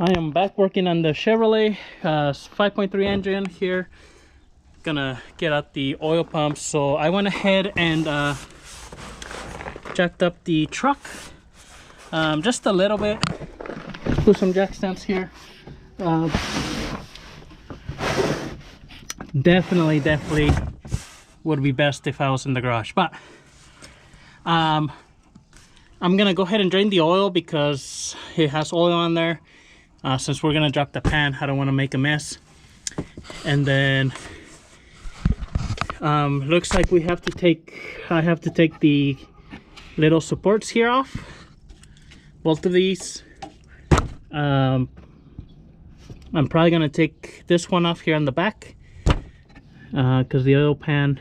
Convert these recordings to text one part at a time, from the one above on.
I am back working on the Chevrolet 5.3 engine here. Gonna get out the oil pump. So I went ahead and jacked up the truck just a little bit. Put some jack stands here. Definitely would be best if I was in the garage, but I'm gonna go ahead and drain the oil because it has oil on there. Since we're gonna drop the pan, I don't want to make a mess. And then looks like I have to take the little supports here off, both of these. I'm probably gonna take this one off here on the back because the oil pan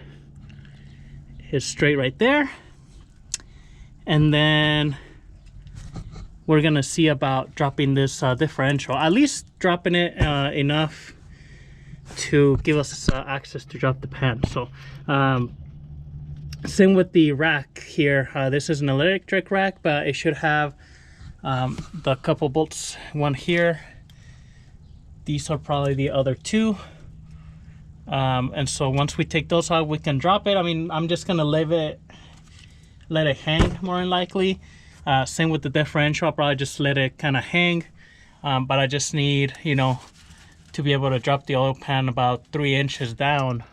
is straight right there. And then we're gonna see about dropping this differential, at least dropping it enough to give us access to drop the pan. So same with the rack here. This is an electric rack, but it should have the couple bolts, one here. These are probably the other two. And so once we take those out, we can drop it. I mean, I'm just gonna let it hang more than likely. Same with the differential, I'll probably just let it kind of hang. But I just need, to be able to drop the oil pan about 3 inches down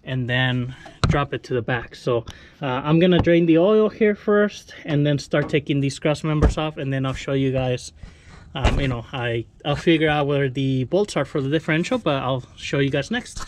and then drop it to the back. So I'm gonna drain the oil here first and then start taking these cross members off, and then I'll show you guys. I'll figure out where the bolts are for the differential, but I'll show you guys next.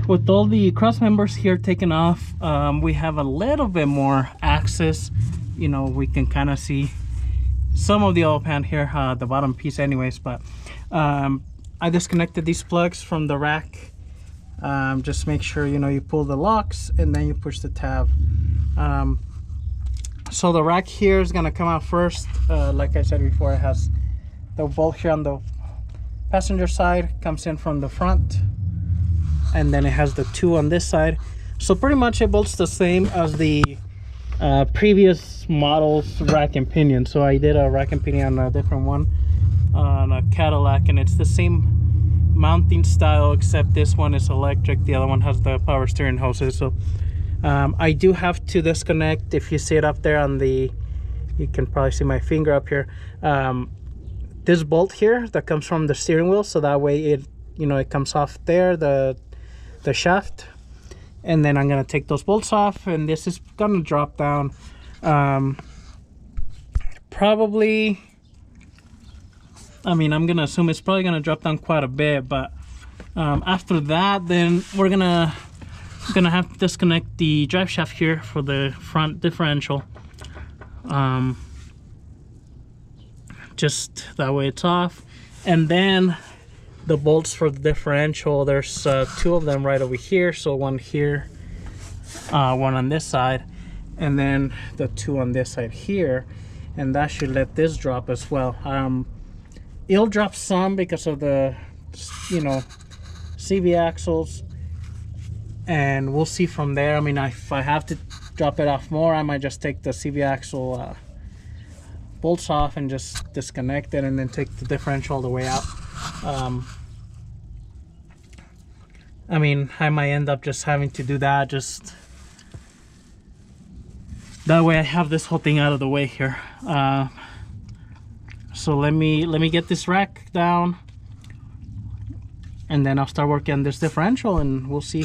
With all the cross members here taken off, we have a little bit more access. We can kind of see some of the oil pan here, the bottom piece anyways, but I disconnected these plugs from the rack. Just make sure you pull the locks and then you push the tab. So the rack here is gonna come out first. Like I said before, it has the bolt here on the passenger side, comes in from the front, and then it has the two on this side. So pretty much it bolts the same as the previous model's rack and pinion. So I did a rack and pinion on a different one, on a Cadillac, and it's the same mounting style, except this one is electric, the other one has the power steering hoses. So I do have to disconnect. If you see it up there on the, you can probably see my finger up here, this bolt here that comes from the steering wheel, so that way it comes off there, the shaft. And then I'm gonna take those bolts off, and this is gonna drop down probably, I'm gonna assume it's probably gonna drop down quite a bit, but after that, then we're gonna have to disconnect the drive shaft here for the front differential. Just that way it's off. And then the bolts for the differential, there's 2 of them right over here. So one here, one on this side, and then the 2 on this side here. And that should let this drop as well. It'll drop some because of the, you know, CV axles, and we'll see from there. I mean, if I have to drop it off more, I might just take the CV axle bolts off and just disconnect it, and then take the differential all the way out. I mean, I might end up just having to do that, just that way I have this whole thing out of the way here. So let me get this rack down, and then I'll start working on this differential, and we'll see.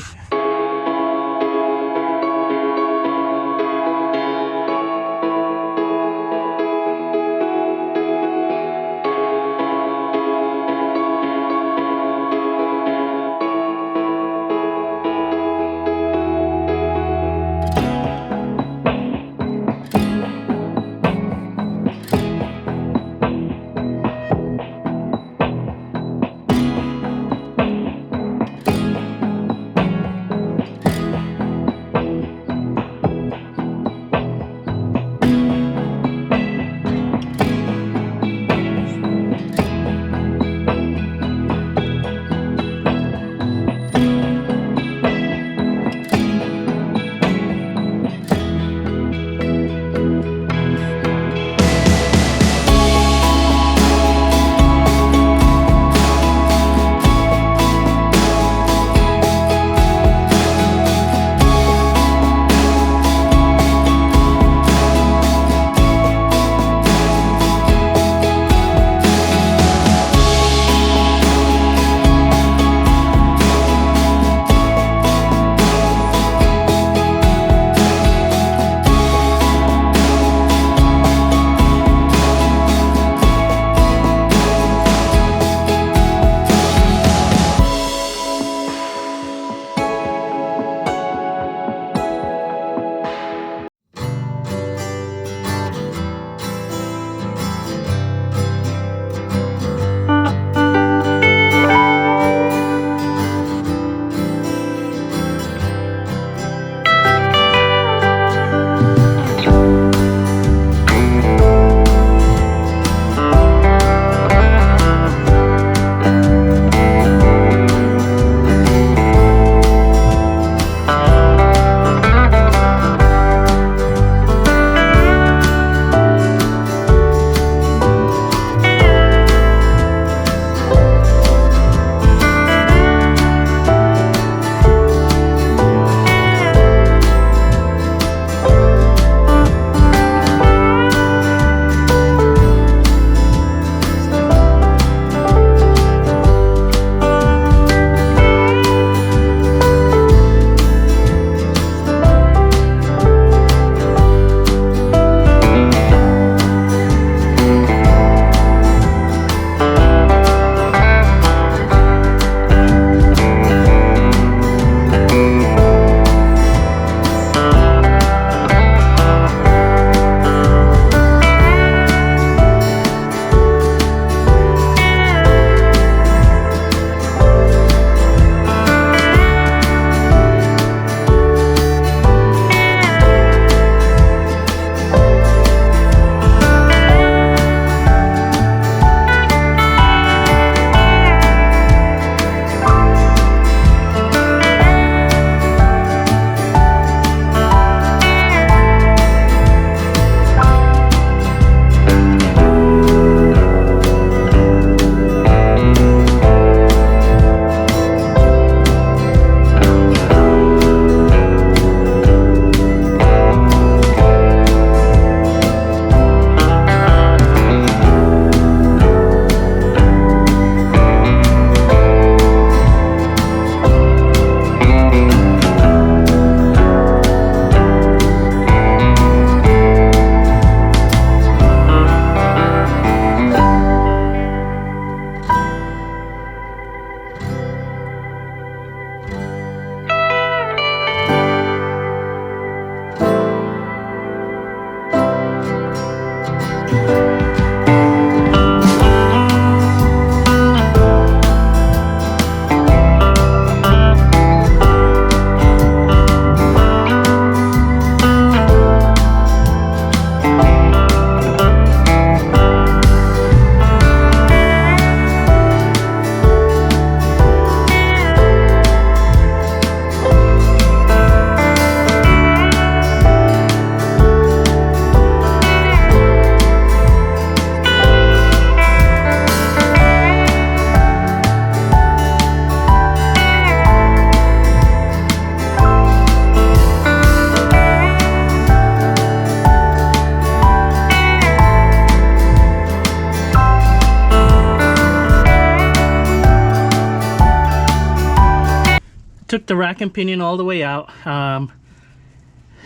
took the rack and pinion all the way out.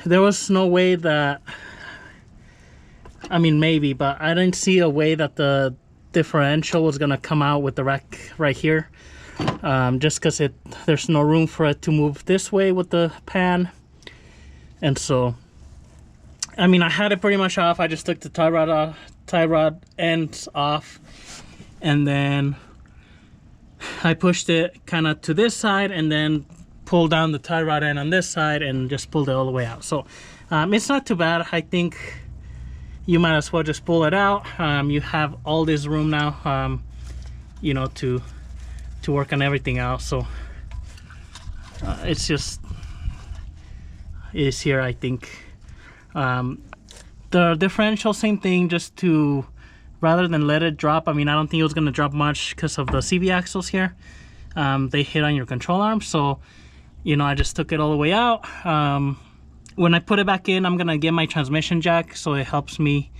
There was no way that, I mean maybe, but I didn't see a way that the differential was gonna come out with the rack right here, just because there's no room for it to move this way with the pan. And so, I mean, I had it pretty much off. I just took the tie rod ends off, and then I pushed it kind of to this side and then pulled down the tie rod end on this side and just pulled it all the way out. So it's not too bad. I think you might as well just pull it out. You have all this room now, you know, to work on everything else. So it's just is here, I think. The differential, same thing, just to, rather than let it drop, I mean, I don't think it was going to drop much because of the CV axles here. They hit on your control arm. So, you know, I just took it all the way out. When I put it back in, I'm going to get my transmission jack, so it helps me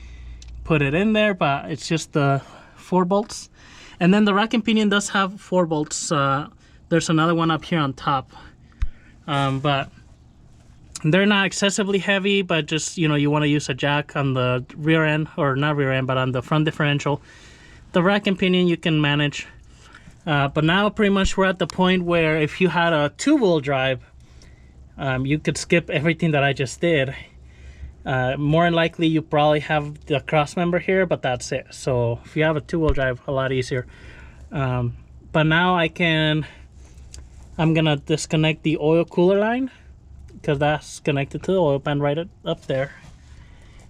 put it in there, but it's just the 4 bolts. And then the rack and pinion does have 4 bolts. There's another one up here on top. But they're not excessively heavy, but just, you know, you want to use a jack on the rear end, or not rear end, but on the front differential. The rack and pinion you can manage. But now pretty much we're at the point where if you had a 2-wheel drive, you could skip everything that I just did. More than likely you probably have the cross member here, but that's it. So if you have a 2-wheel drive, a lot easier. But now I'm gonna disconnect the oil cooler line, because that's connected to the oil pan right up there.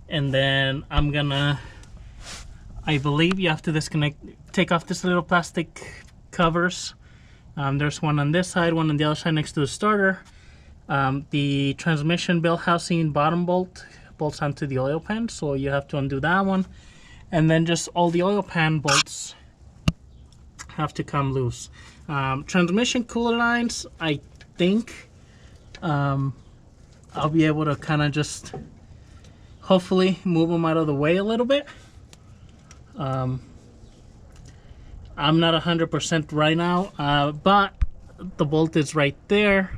And then I'm gonna, I believe you have to take off this little plastic covers. There's one on this side, one on the other side next to the starter. The transmission bell housing bottom bolts onto the oil pan, so you have to undo that one. And then just all the oil pan bolts have to come loose. Transmission cooler lines, I think I'll be able to kind of just hopefully move them out of the way a little bit. I'm not 100% right now, but the bolt is right there.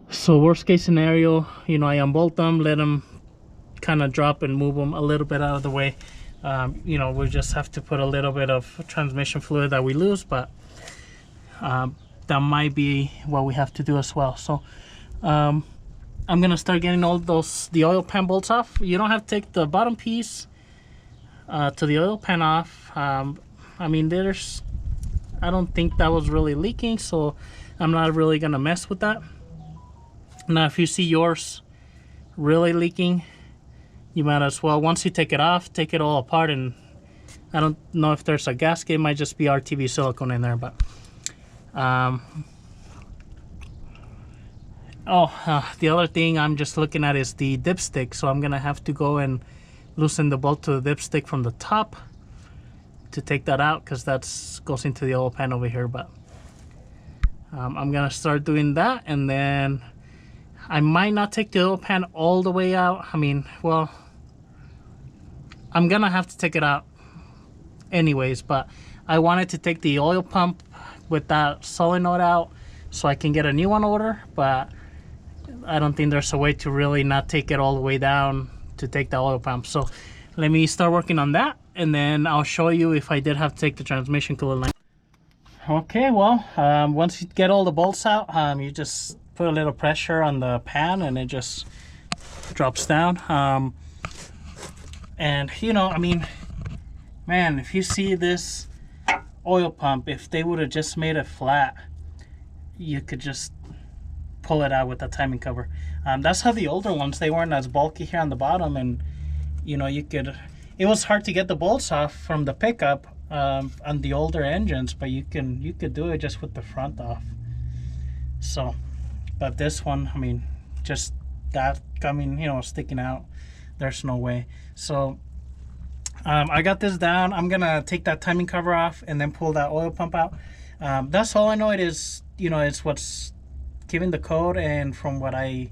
So worst case scenario, you know, I unbolt them, let them kind of drop and move them a little bit out of the way. You know, we just have to put a little bit of transmission fluid that we lose, but that might be what we have to do as well. So I'm gonna start getting all the oil pan bolts off. You don't have to take the bottom piece to the oil pan off. I mean, I don't think that was really leaking, so I'm not really gonna mess with that. Now if you see yours really leaking, you might as well, once you take it off, take it all apart. And I don't know if there's a gasket, it might just be RTV silicone in there. But the other thing I'm just looking at is the dipstick. So I'm gonna have to go and loosen the bolt to the dipstick from the top to take that out, because that goes into the oil pan over here. But I'm gonna start doing that, and then I might not take the oil pan all the way out. I mean, well, I'm gonna have to take it out anyways, but I wanted to take the oil pump with that solenoid out so I can get a new one order, but I don't think there's a way to really not take it all the way down to take the oil pump. So let me start working on that, and then I'll show you if I did have to take the transmission cooler line. Okay, well, once you get all the bolts out, you just put a little pressure on the pan and it just drops down. And you know, I mean, man, if you see this oil pump, if they would have just made it flat, you could just pull it out with a timing cover. That's how the older ones, they weren't as bulky here on the bottom, and you know, it was hard to get the bolts off from the pickup on the older engines, but you could do it just with the front off. So but this one, I mean, just that coming, you know, sticking out, there's no way. So I got this down. I'm gonna take that timing cover off and then pull that oil pump out. That solenoid is, you know, it's what's giving the code, and from what I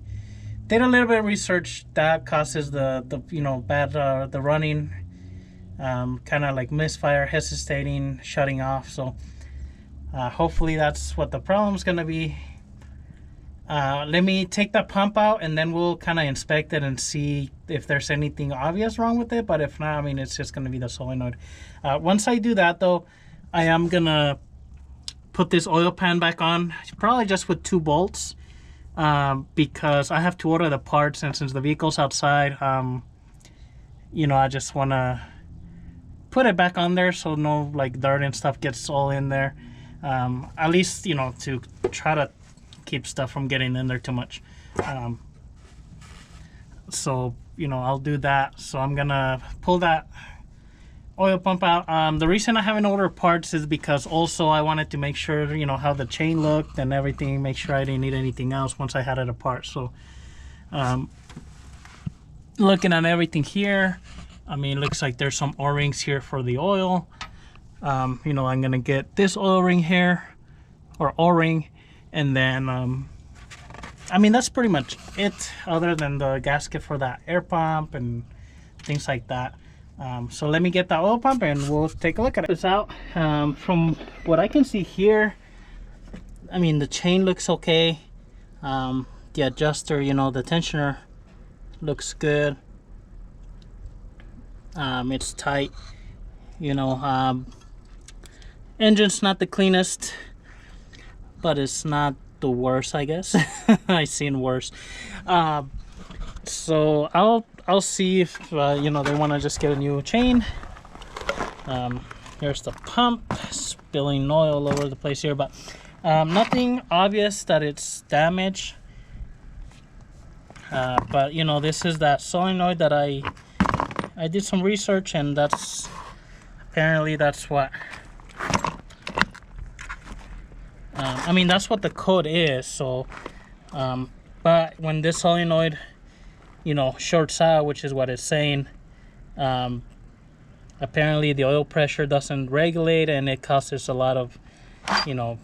did a little bit of research, that causes the you know, bad the running, kind of like misfire, hesitating, shutting off. So hopefully that's what the problem is gonna be. Let me take the pump out, and then we'll kind of inspect it and see if there's anything obvious wrong with it. But if not, I mean, it's just going to be the solenoid. Once I do that, though, I am going to put this oil pan back on, probably just with 2 bolts, because I have to order the parts, and since the vehicle's outside, you know, I just want to put it back on there so no like dirt and stuff gets all in there. At least, you know, to try to keep stuff from getting in there too much. So, you know, I'll do that. So I'm gonna pull that oil pump out. The reason I haven't ordered parts is because also I wanted to make sure, you know, how the chain looked and everything, make sure I didn't need anything else once I had it apart. So looking at everything here, I mean, it looks like there's some O-rings here for the oil. You know, I'm gonna get this oil ring here, or O-ring, and then I mean, that's pretty much it, other than the gasket for that air pump and things like that. So let me get the oil pump and we'll take a look at it. It's out. From what I can see here, I mean, the chain looks okay. The adjuster, you know, the tensioner looks good. It's tight, you know. Engine's not the cleanest, but it's not the worst, I guess. I've seen worse. So I'll see if you know, they want to just get a new chain. Here's the pump, spilling oil all over the place here, but nothing obvious that it's damaged. But you know, this is that solenoid that I did some research, and that's apparently that's what I mean, that's what the code is. So but when this solenoid, you know, shorts out, which is what it's saying, apparently the oil pressure doesn't regulate, and it causes a lot of, you know,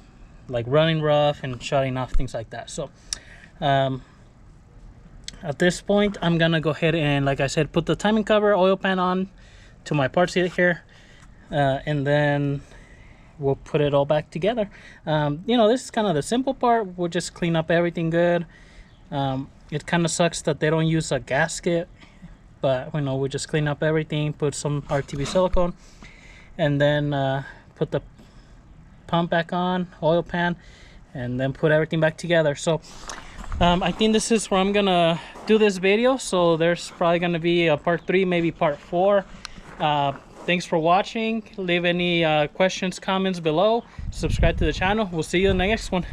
like running rough and shutting off, things like that. So at this point, I'm gonna go ahead and, like I said, put the timing cover oil pan on to my parts here, and then we'll put it all back together. You know, this is kind of the simple part. We'll just clean up everything good. It kind of sucks that they don't use a gasket, but you know, we just clean up everything, put some RTV silicone, and then put the pump back on, oil pan, and then put everything back together. So I think this is where I'm gonna do this video. So there's probably gonna be a part 3, maybe part 4. Thanks for watching. Leave any questions, comments below. Subscribe to the channel. We'll see you in the next one.